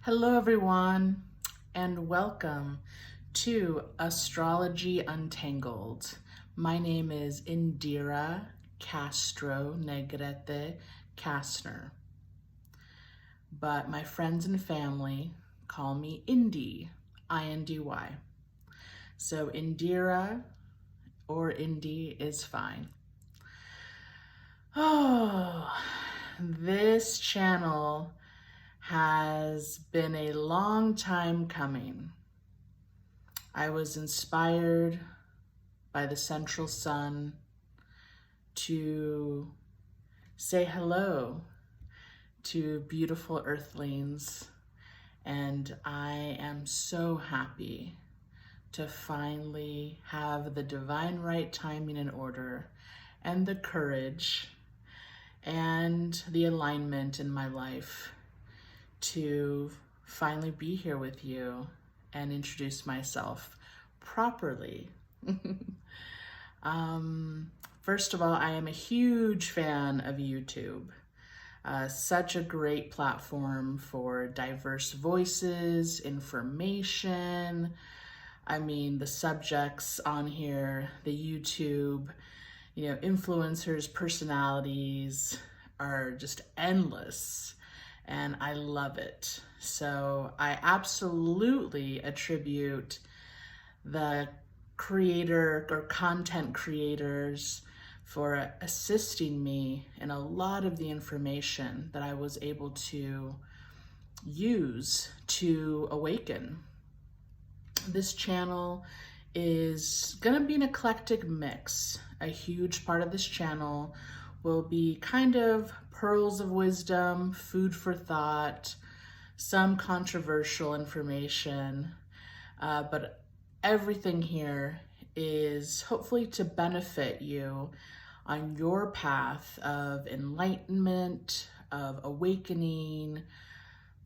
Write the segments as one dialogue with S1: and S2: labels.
S1: Hello, everyone, and welcome to Astrology Untangled. My name is Indira Castro Negrete Kastner, but my friends and family call me Indy, I-N-D-Y. So Indira or Indy is fine. Oh, this channel has been a long time coming. I was inspired by the central sun to say hello to beautiful earthlings, and I am so happy to finally have the divine right timing and order and the courage and the alignment in my life to finally be here with you and introduce myself properly. First of all, I am a huge fan of YouTube. Such a great platform for diverse voices, information. I mean, the subjects on here, the YouTube, influencers, personalities are just endless. And I love it. So I absolutely attribute the creator or content creators for assisting me in a lot of the information that I was able to use to awaken. This channel is gonna be an eclectic mix. A huge part of this channel will be kind of pearls of wisdom, food for thought, some controversial information, but everything here is hopefully to benefit you on your path of enlightenment, of awakening,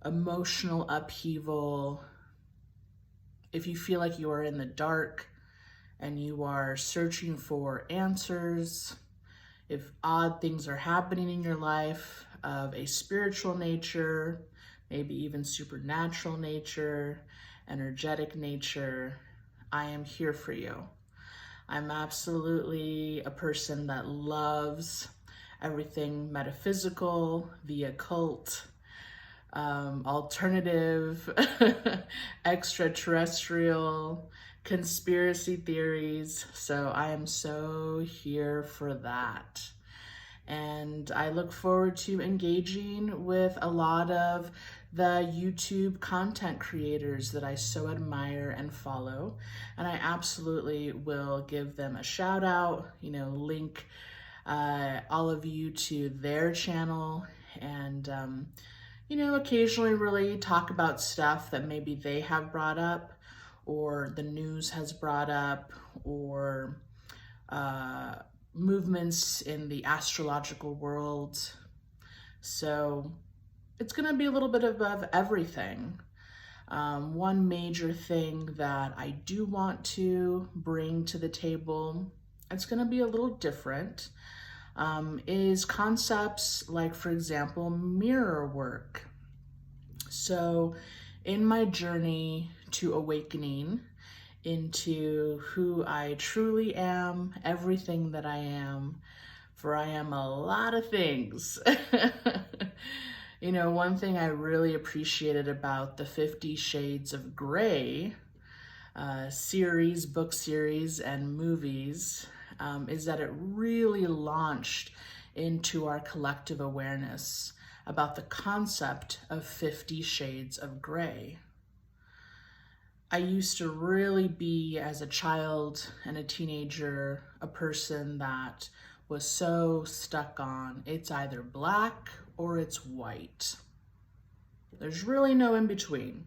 S1: emotional upheaval. If you feel like you are in the dark and you are searching for answers, if odd things are happening in your life of a spiritual nature, maybe even supernatural nature, energetic nature, I am here for you. I'm absolutely a person that loves everything metaphysical, the occult, alternative, extraterrestrial, conspiracy theories. So I am so here for that. And I look forward to engaging with a lot of the YouTube content creators that I so admire and follow. And I absolutely will give them a shout out, link all of you to their channel, and occasionally really talk about stuff that maybe they have brought up or the news has brought up, or movements in the astrological world. So it's going to be a little bit of everything. One major thing that I do want to bring to the table, it's going to be a little different, is concepts like, for example, mirror work. So in my journey to awakening into who I truly am, everything that I am, for I am a lot of things. One thing I really appreciated about the 50 Shades of Grey series, book series, and movies is that it really launched into our collective awareness about the concept of 50 Shades of Grey. I used to really be, as a child and a teenager, a person that was so stuck on it's either black or it's white. There's really no in between.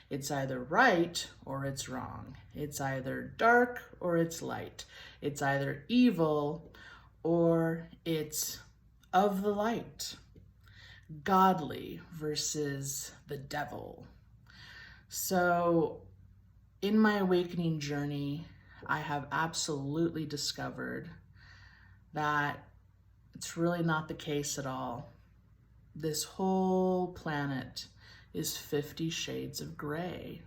S1: It's either right or it's wrong. It's either dark or it's light. It's either evil or it's of the light. Godly versus the devil. So in my awakening journey, I have absolutely discovered that it's really not the case at all. This whole planet is 50 Shades of Gray.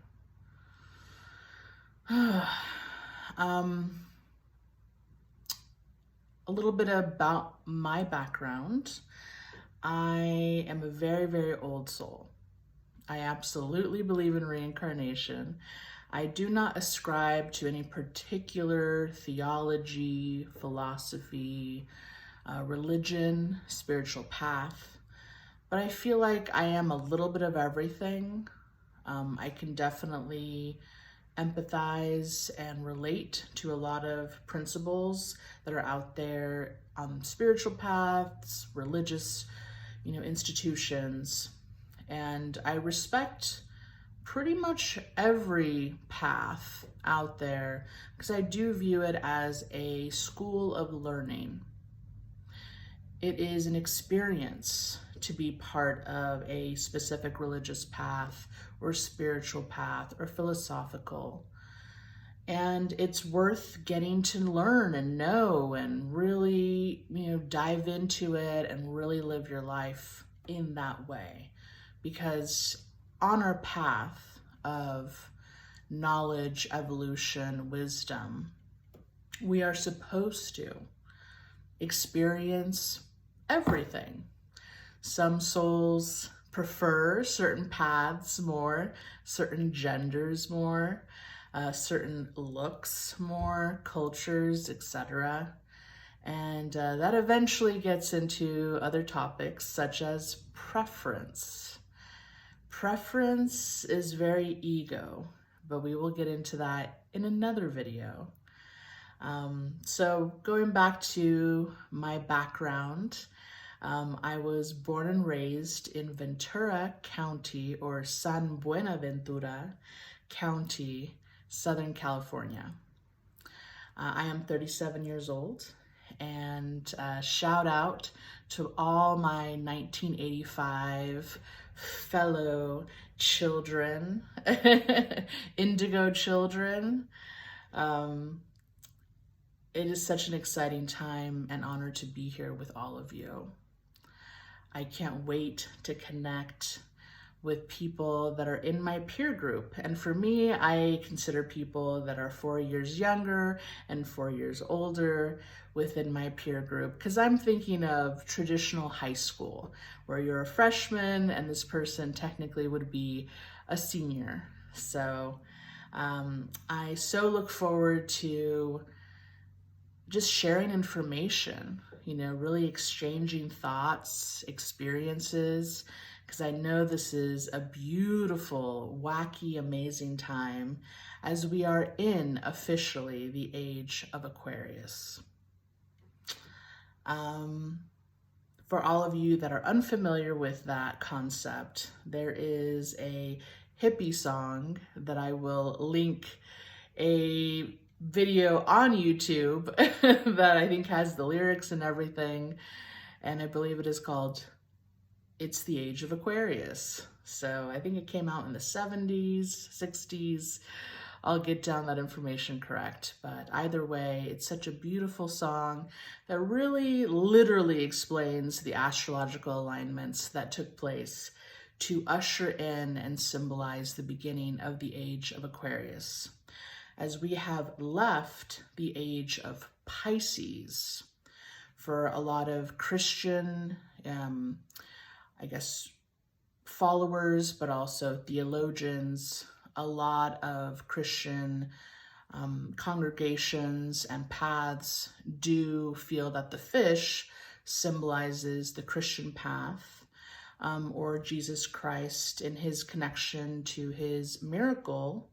S1: A little bit about my background. I am a very, very old soul. I absolutely believe in reincarnation. I do not ascribe to any particular theology, philosophy, religion, spiritual path, but I feel like I am a little bit of everything. I can definitely empathize and relate to a lot of principles that are out there on spiritual paths, religious, institutions. And I respect pretty much every path out there because I do view it as a school of learning. It is an experience to be part of a specific religious path or spiritual path or philosophical. And it's worth getting to learn and know and really, dive into it and really live your life in that way. Because on our path of knowledge, evolution, wisdom, we are supposed to experience everything. Some souls prefer certain paths more, certain genders more, certain looks more, cultures, etc. And that eventually gets into other topics such as preference. Preference is very ego, but we will get into that in another video. So going back to my background, I was born and raised in Ventura County, or San Buenaventura County, Southern California. I am 37 years old, and shout out to all my 1985 fellow children, indigo children. It is such an exciting time and honor to be here with all of you. I can't wait to connect with people that are in my peer group. And for me, I consider people that are 4 years younger and 4 years older within my peer group, because I'm thinking of traditional high school, where you're a freshman and this person technically would be a senior. So I so look forward to just sharing information, really exchanging thoughts, experiences, because I know this is a beautiful, wacky, amazing time as we are in officially the age of Aquarius. For all of you that are unfamiliar with that concept, there is a hippie song that I will link a video on YouTube that I think has the lyrics and everything, and I believe it is called It's the Age of Aquarius. So I think it came out in the 70s, 60s. I'll get down that information correct, but either way, it's such a beautiful song that really literally explains the astrological alignments that took place to usher in and symbolize the beginning of the age of Aquarius, as we have left the age of Pisces. For a lot of Christian, followers, but also theologians, a lot of Christian congregations and paths do feel that the fish symbolizes the Christian path, or Jesus Christ in his connection to his miracle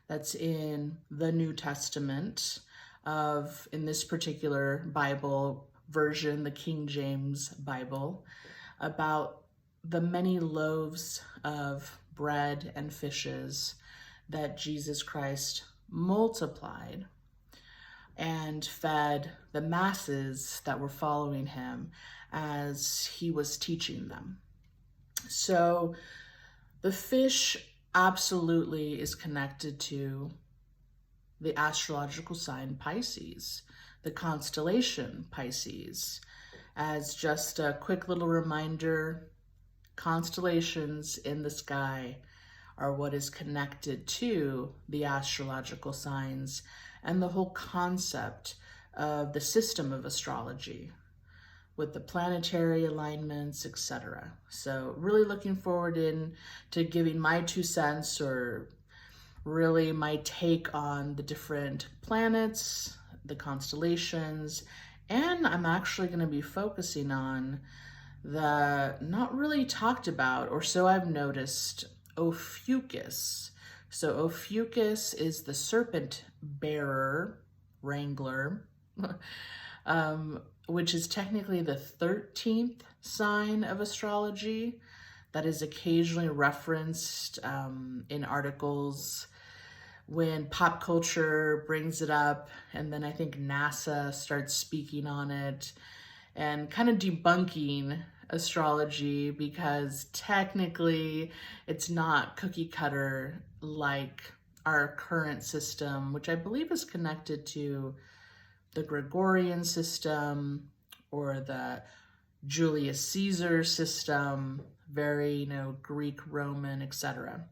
S1: that's in the New Testament of, in this particular Bible version, the King James Bible, about the many loaves of bread and fishes that Jesus Christ multiplied and fed the masses that were following him as he was teaching them. So the fish absolutely is connected to the astrological sign Pisces, the constellation Pisces. As just a quick little reminder, constellations in the sky are what is connected to the astrological signs and the whole concept of the system of astrology with the planetary alignments, etc. So really looking forward to giving my 2 cents, or really my take on the different planets, the constellations, and I'm actually going to be focusing on the not really talked about, or so I've noticed, Ophiuchus. So Ophiuchus is the serpent bearer, wrangler, which is technically the 13th sign of astrology that is occasionally referenced in articles when pop culture brings it up, and then I think NASA starts speaking on it and kind of debunking astrology, because technically it's not cookie cutter like our current system, which I believe is connected to the Gregorian system or the Julius Caesar system, very, Greek, Roman, etc.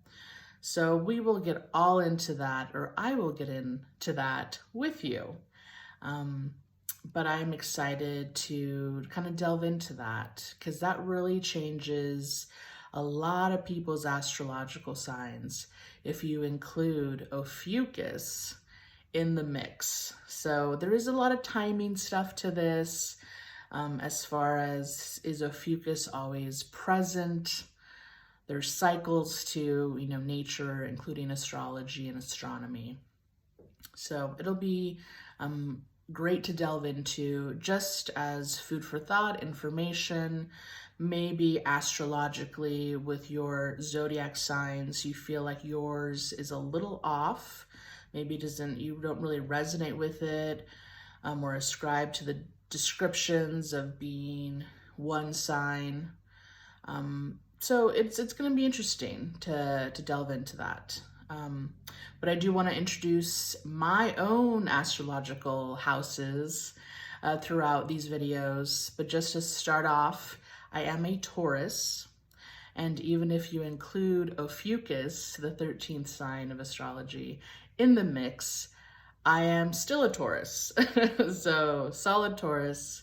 S1: So we will get all into that, or I will get into that with you. But I'm excited to kind of delve into that, because that really changes a lot of people's astrological signs if you include Ophiuchus in the mix. So there is a lot of timing stuff to this, as far as, is Ophiuchus always present? There's cycles to, nature, including astrology and astronomy. So it'll be great to delve into, just as food for thought, information. Maybe astrologically with your zodiac signs, you feel like yours is a little off. Maybe you don't really resonate with it, or ascribe to the descriptions of being one sign. So it's going to be interesting to delve into that. But I do want to introduce my own astrological houses throughout these videos. But just to start off, I am a Taurus. And even if you include Ophiuchus, the 13th sign of astrology, in the mix, I am still a Taurus. So solid Taurus.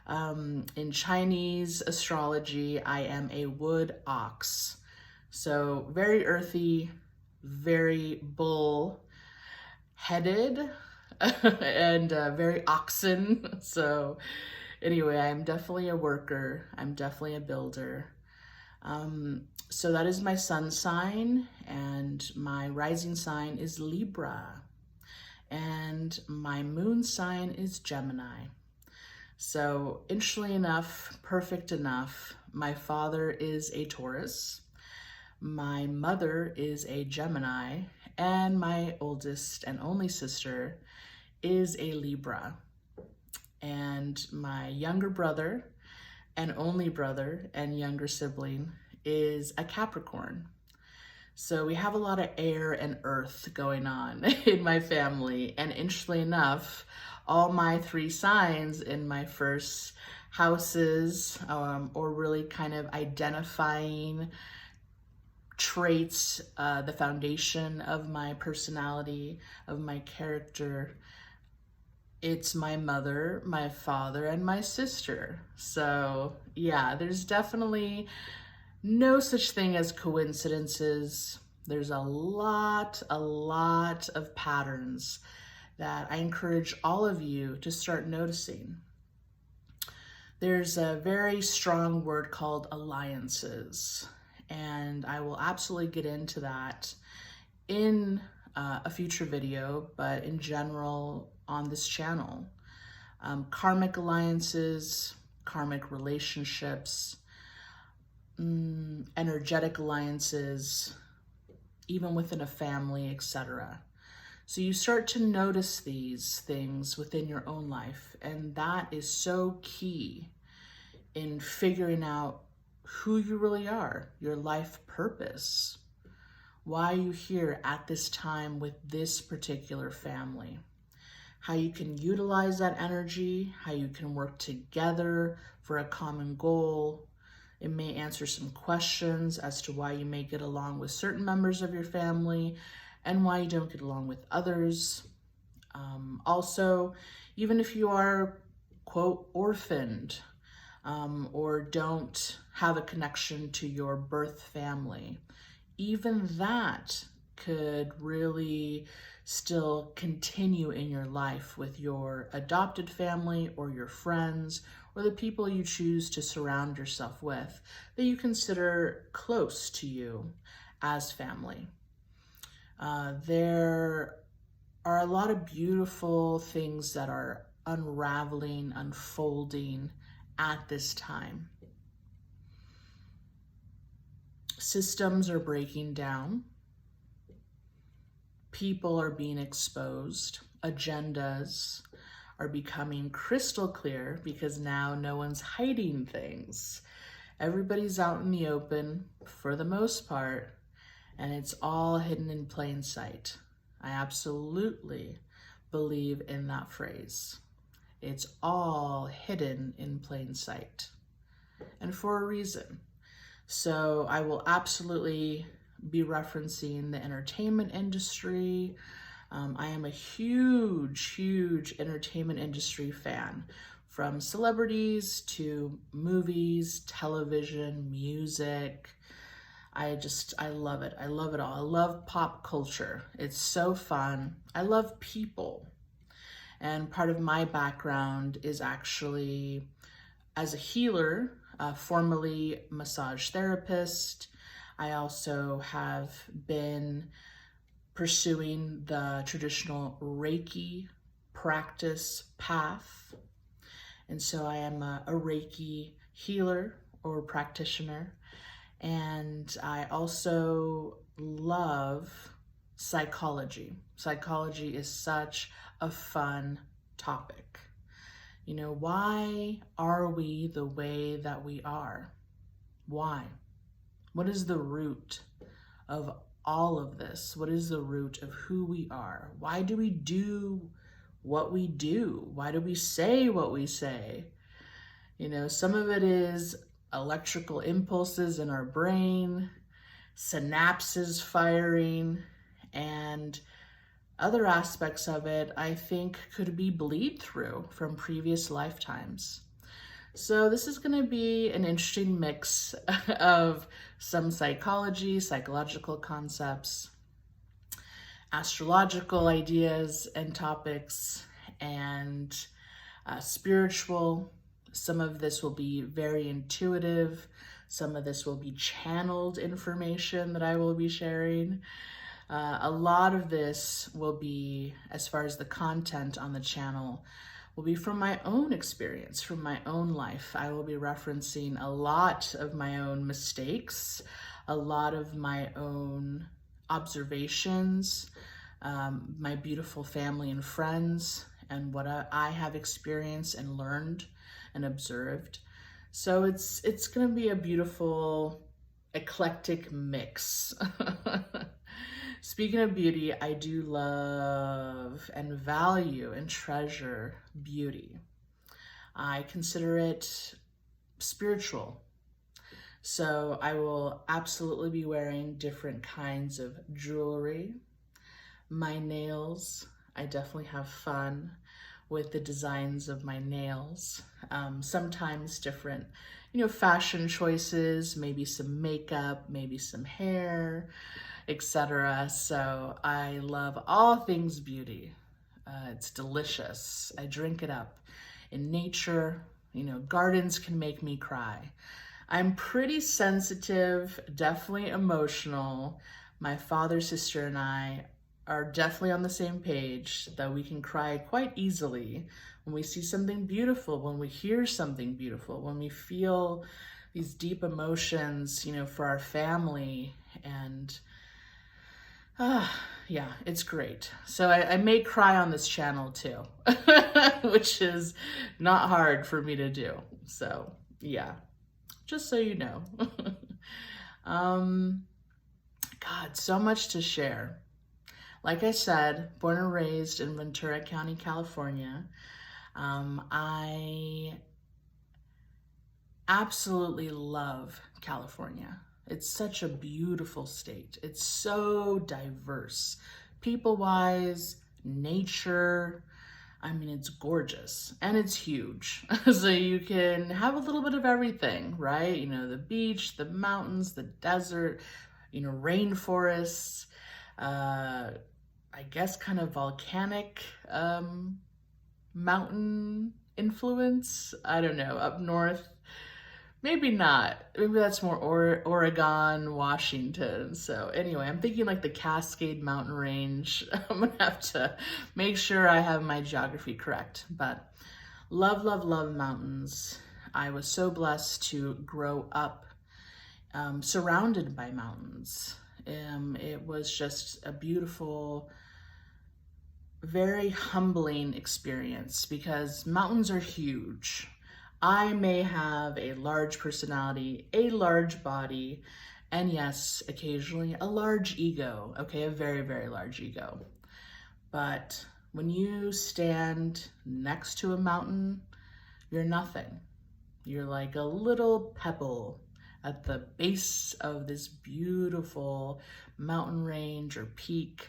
S1: In Chinese astrology, I am a wood ox. So very earthy, very bull-headed, and very oxen. So anyway, I'm definitely a worker. I'm definitely a builder. So that is my sun sign, and my rising sign is Libra, and my moon sign is Gemini. So interestingly enough, perfect enough, my father is a Taurus, my mother is a Gemini, and my oldest and only sister is a Libra. And my younger brother and only brother and younger sibling is a Capricorn. So we have a lot of air and earth going on in my family. And interestingly enough, all my 3 signs in my first houses, or really kind of identifying traits, the foundation of my personality, of my character, it's my mother, my father, and my sister. So yeah, there's definitely no such thing as coincidences. There's a lot of patterns that I encourage all of you to start noticing. There's a very strong word called alliances, and I will absolutely get into that in a future video, but in general on this channel. Karmic alliances, karmic relationships, energetic alliances, even within a family, etc. So you start to notice these things within your own life, and that is so key in figuring out who you really are, your life purpose. Why are you here at this time with this particular family? How you can utilize that energy, how you can work together for a common goal, It may answer some questions as to why you may get along with certain members of your family and why you don't get along with others. Also, even if you are, quote, orphaned, or don't have a connection to your birth family, even that could really still continue in your life with your adopted family or your friends or the people you choose to surround yourself with that you consider close to you as family. There are a lot of beautiful things that are unraveling, unfolding at this time. Systems are breaking down. People are being exposed. Agendas are becoming crystal clear because now no one's hiding things. Everybody's out in the open for the most part, and it's all hidden in plain sight. I absolutely believe in that phrase. It's all hidden in plain sight, and for a reason. So I will absolutely be referencing the entertainment industry. I am a huge entertainment industry fan, from celebrities to movies, television, music. I love it. I love it all. I love pop culture. It's so fun. I love people. And part of my background is actually as a healer, formerly massage therapist. I also have been pursuing the traditional Reiki practice path. And so I am a Reiki healer or practitioner. And I also love psychology. Psychology is such a fun topic. You know, why are we the way that we are? Why? What is the root of all of this? What is the root of who we are? Why do we do what we do? Why do we say what we say? You know, some of it is electrical impulses in our brain, synapses firing, and other aspects of it, I think, could be bleed through from previous lifetimes. So this is going to be an interesting mix of some psychology, psychological concepts, astrological ideas and topics, and spiritual. Some of this will be very intuitive. Some of this will be channeled information that I will be sharing. A lot of this will be, as far as the content on the channel, will be from my own experience, from my own life. I will be referencing a lot of my own mistakes, a lot of my own observations, my beautiful family and friends, and what I have experienced and learned and observed. So it's going to be a beautiful, eclectic mix. Speaking of beauty, I do love and value and treasure beauty. I consider it spiritual. So I will absolutely be wearing different kinds of jewelry. My nails, I definitely have fun with the designs of my nails. Sometimes different, fashion choices, maybe some makeup, maybe some hair, etc. So I love all things beauty. It's delicious. I drink it up. In nature, gardens can make me cry. I'm pretty sensitive, definitely emotional. My father, sister, and I are definitely on the same page that we can cry quite easily when we see something beautiful, when we hear something beautiful, when we feel these deep emotions, for our family. And yeah, it's great. So I may cry on this channel too, which is not hard for me to do. So yeah, just so you know. God, so much to share. Like I said, born and raised in Ventura County, California. I absolutely love California. It's such a beautiful state. It's so diverse, people-wise, nature. I mean, it's gorgeous and it's huge. So you can have a little bit of everything, right? You know, the beach, the mountains, the desert, you know, rainforests, I guess kind of volcanic mountain influence. I don't know, up north. Maybe not. Maybe that's more Oregon, Washington. So anyway, I'm thinking like the Cascade Mountain Range. I'm gonna have to make sure I have my geography correct. But love, love, love mountains. I was so blessed to grow up surrounded by mountains. It was just a beautiful, very humbling experience because mountains are huge. I may have a large personality, a large body, and yes, occasionally a large ego, okay, a very, very large ego. But when you stand next to a mountain, you're nothing. You're like a little pebble at the base of this beautiful mountain range or peak.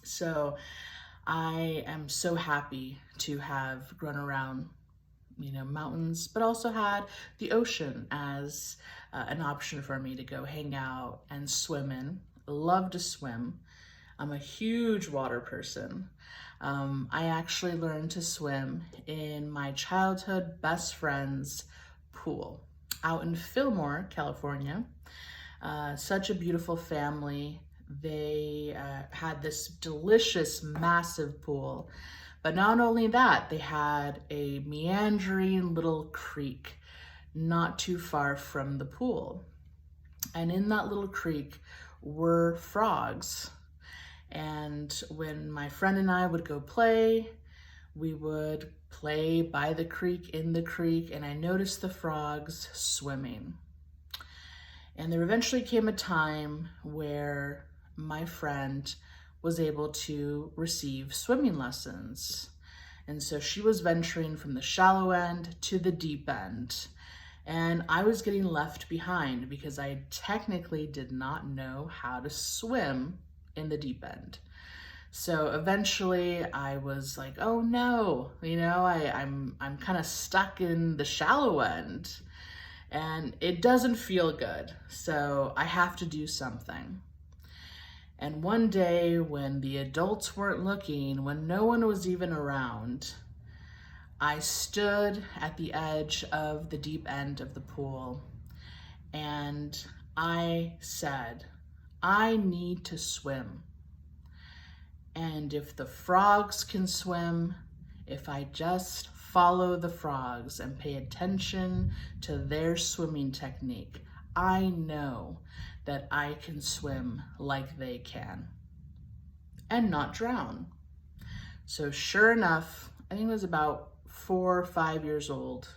S1: So I am so happy to have grown around, you know, mountains, but also had the ocean as an option for me to go hang out and swim in. Love to swim. I'm a huge water person. I actually learned to swim in my childhood best friend's pool out in Fillmore, California. Such a beautiful family. They had this delicious, massive pool. But not only that, they had a meandering little creek not too far from the pool. And in that little creek were frogs. And when my friend and I would go play, we would play by the creek, in the creek, and I noticed the frogs swimming. And there eventually came a time where my friend was able to receive swimming lessons. And so she was venturing from the shallow end to the deep end. And I was getting left behind because I technically did not know how to swim in the deep end. So eventually I was like, oh no, you know, I'm kind of stuck in the shallow end and it doesn't feel good. So I have to do something. And one day when the adults weren't looking, when no one was even around, I stood at the edge of the deep end of the pool and I said, I need to swim. And if the frogs can swim, if I just follow the frogs and pay attention to their swimming technique, I know that I can swim like they can and not drown. So sure enough, I think it was about 4 or 5 years old,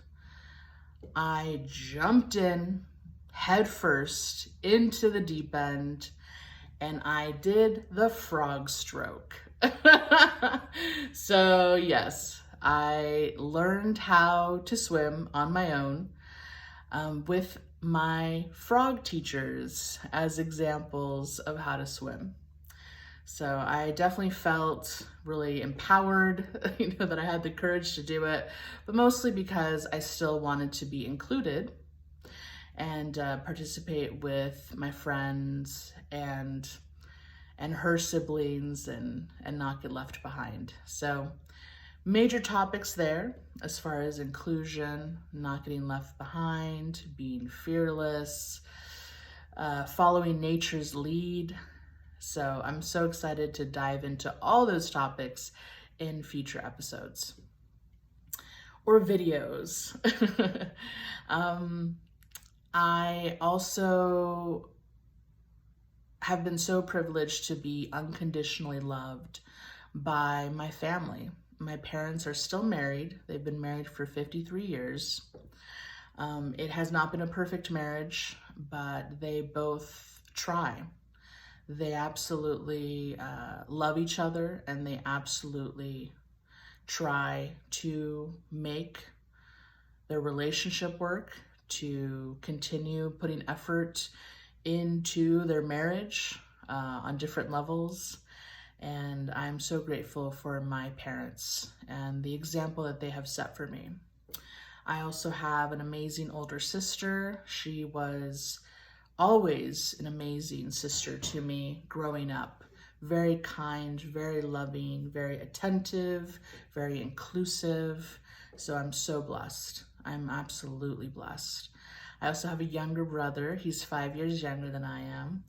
S1: I jumped in head first into the deep end and I did the frog stroke. So yes, I learned how to swim on my own with my frog teachers as examples of how to swim. So I definitely felt really empowered, you know, that I had the courage to do it, but mostly because I still wanted to be included and participate with my friends and her siblings and not get left behind. So major topics there as far as inclusion, not getting left behind, being fearless, following nature's lead. So I'm so excited to dive into all those topics in future episodes or videos. I also have been so privileged to be unconditionally loved by my family. My parents are still married. They've been married for 53 years. It has not been a perfect marriage, but they both try. They absolutely love each other and they absolutely try to make their relationship work, to continue putting effort into their marriage on different levels. And I'm so grateful for my parents and the example that they have set for me. I also have an amazing older sister. She was always an amazing sister to me growing up. Very kind, very loving, very attentive, very inclusive. So I'm so blessed. I'm absolutely blessed. I also have a younger brother. He's 5 years younger than I am.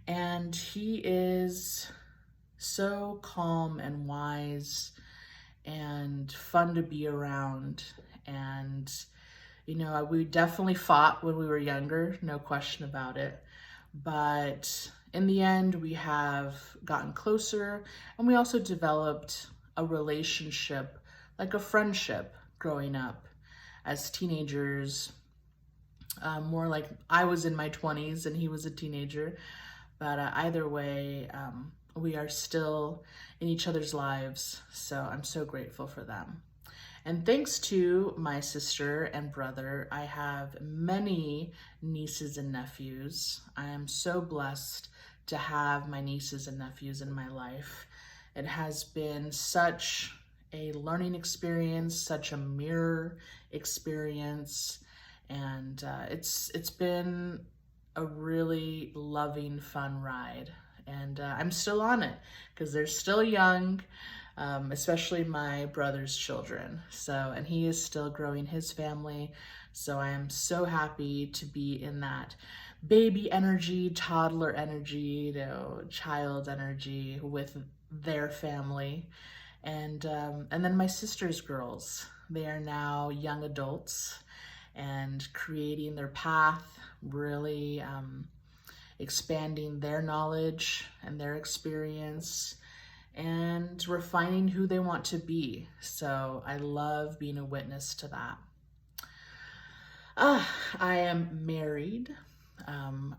S1: And he is so calm and wise and fun to be around. And, you know, we definitely fought when we were younger, no question about it. But in the end, we have gotten closer, and we also developed a relationship, like a friendship growing up as teenagers. More like I was in my 20s and he was a teenager. But either way, we are still in each other's lives. So I'm so grateful for them. And thanks to my sister and brother, I have many nieces and nephews. I am so blessed to have my nieces and nephews in my life. It has been such a learning experience, such a mirror experience, and it's been a really loving, fun ride. And I'm still on it because they're still young, especially my brother's children. So, and he is still growing his family. So I am so happy to be in that baby energy, toddler energy, you know, child energy with their family. And then my sister's girls, they are now young adults and creating their path, really expanding their knowledge and their experience and refining who they want to be. So I love being a witness to that. I am married.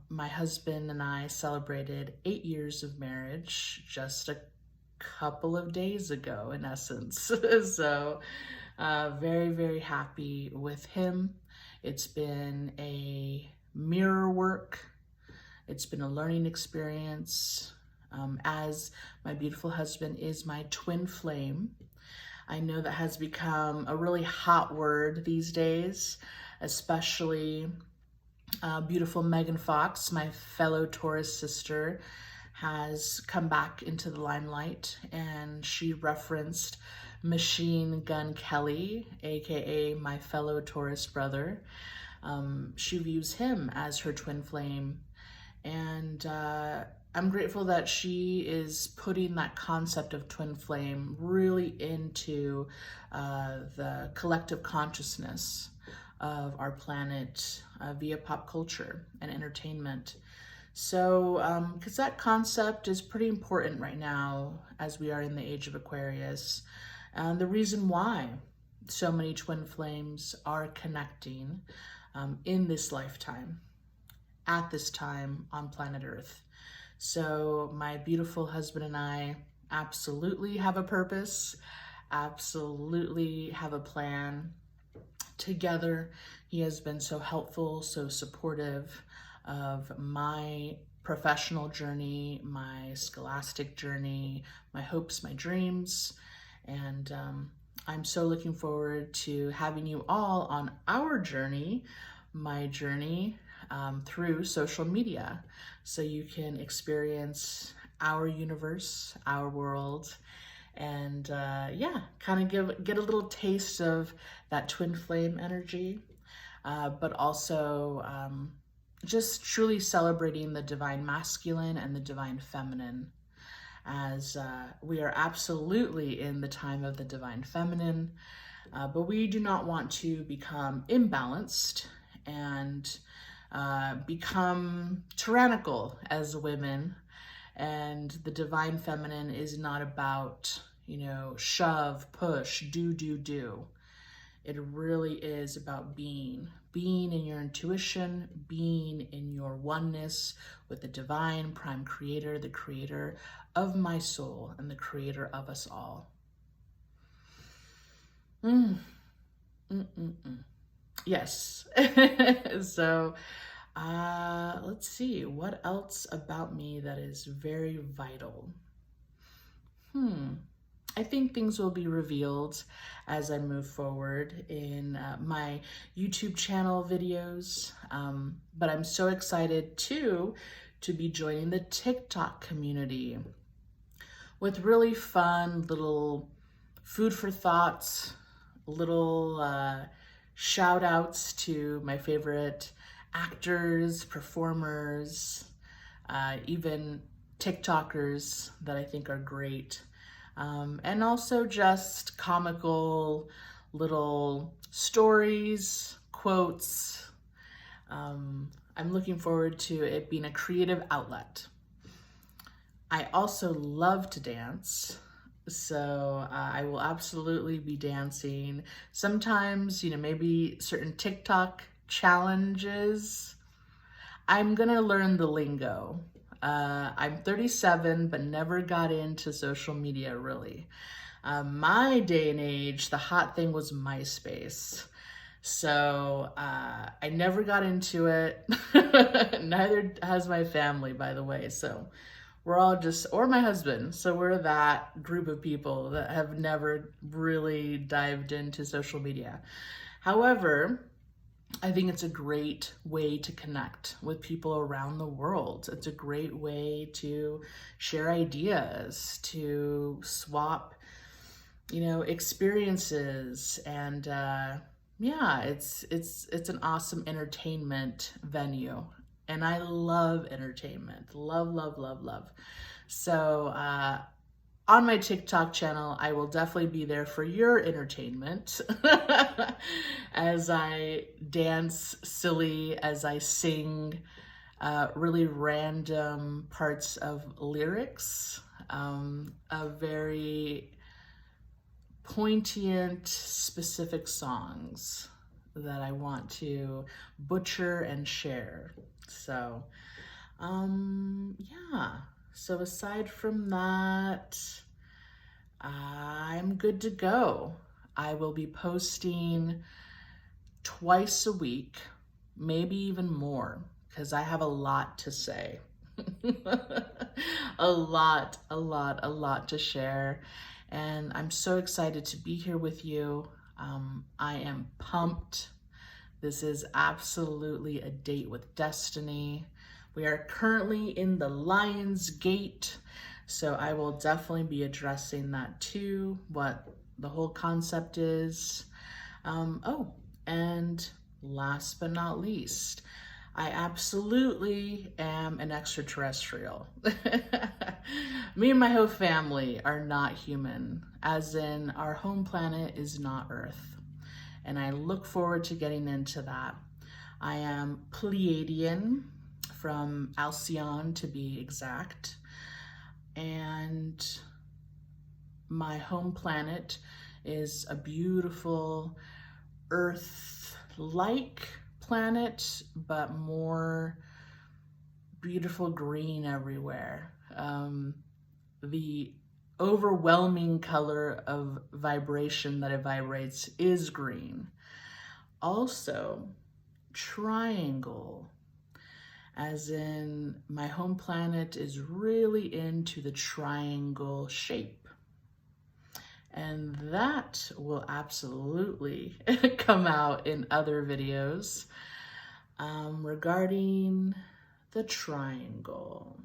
S1: My husband and I celebrated 8 years of marriage just a couple of days ago, in essence. So very, very happy with him. It's been a mirror work. It's been a learning experience. As my beautiful husband is my twin flame. I know that has become a really hot word these days, especially beautiful Megan Fox, my fellow Taurus sister, has come back into the limelight, and she referenced Machine Gun Kelly, aka my fellow Taurus brother. She views him as her twin flame, and I'm grateful that she is putting that concept of twin flame really into the collective consciousness of our planet via pop culture and entertainment. So, because that concept is pretty important right now as we are in the age of Aquarius. And the reason why so many twin flames are connecting in this lifetime, at this time on planet Earth. So my beautiful husband and I absolutely have a purpose, absolutely have a plan. Together, he has been so helpful, so supportive of my professional journey, my scholastic journey, my hopes, my dreams. And I'm so looking forward to having you all on our journey, my journey through social media. So you can experience our universe, our world, and yeah, kind of get a little taste of that twin flame energy, but also just truly celebrating the divine masculine and the divine feminine, as we are absolutely in the time of the divine feminine, but we do not want to become imbalanced and become tyrannical as women. And the divine feminine is not about, you know, shove, push, do. It really is about being in your intuition, being in your oneness with the divine prime creator, the creator of my soul and the creator of us all. Yes. So, let's see, what else about me that is very vital? I think things will be revealed as I move forward in my YouTube channel videos. But I'm so excited too to be joining the TikTok community with really fun little food for thoughts, little shout outs to my favorite actors, performers, even TikTokers that I think are great. And also just comical little stories, quotes. I'm looking forward to it being a creative outlet. I also love to dance, so I will absolutely be dancing. Sometimes, maybe certain TikTok challenges. I'm gonna learn the lingo. I'm 37, but never got into social media really. My day and age, the hot thing was MySpace. So I never got into it. Neither has my family, by the way. So we're all or my husband. So we're that group of people that have never really dived into social media. However, I think it's a great way to connect with people around the world. It's a great way to share ideas, to swap, experiences, and yeah, it's an awesome entertainment venue. And I love entertainment. Love, love, love, love. So on my TikTok channel, I will definitely be there for your entertainment as I dance silly, as I sing really random parts of lyrics, of very poignant, specific songs that I want to butcher and share. So, yeah. So aside from that, I'm good to go. I will be posting twice a week, maybe even more, because I have a lot to say. a lot to share. And I'm so excited to be here with you. I am pumped. This is absolutely a date with destiny. We are currently in the Lion's Gate, so I will definitely be addressing that too, what the whole concept is. Oh, and last but not least, I absolutely am an extraterrestrial. Me and my whole family are not human, as in our home planet is not Earth. And I look forward to getting into that. I am Pleiadian, from Alcyon to be exact. And my home planet is a beautiful Earth-like planet, but more beautiful green everywhere. The overwhelming color of vibration that it vibrates is green. Also, triangle, as in my home planet is really into the triangle shape. And that will absolutely come out in other videos regarding the triangle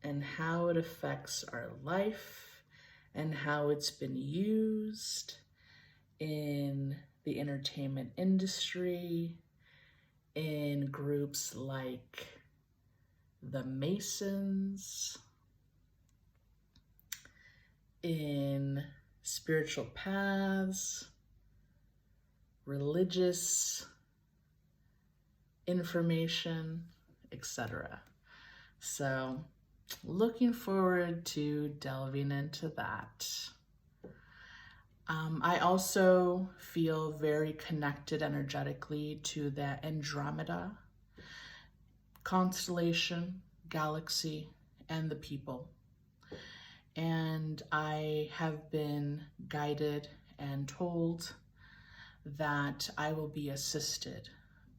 S1: and how it affects our life and how it's been used in the entertainment industry, in groups like the Masons, in spiritual paths, religious information, etc. So, looking forward to delving into that. I also feel very connected energetically to the Andromeda constellation, galaxy, and the people. And I have been guided and told that I will be assisted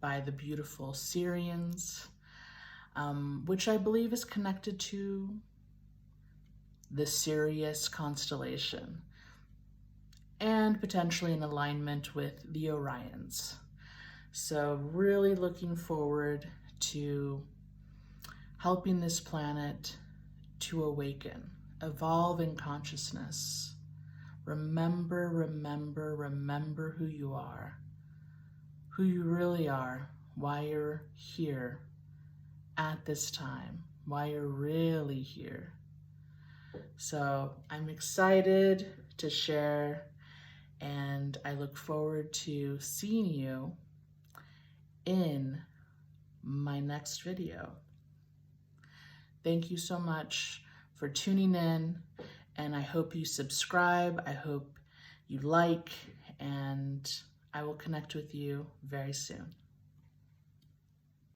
S1: by the beautiful Syrians, which I believe is connected to the Sirius constellation, and potentially in alignment with the Orions. So really looking forward to helping this planet to awaken, evolve in consciousness. Remember, remember, remember who you are, who you really are, why you're here at this time, why you're really here. So I'm excited to share, and I look forward to seeing you in my next video. Thank you so much for tuning in, and I hope you subscribe. I hope you like, and I will connect with you very soon.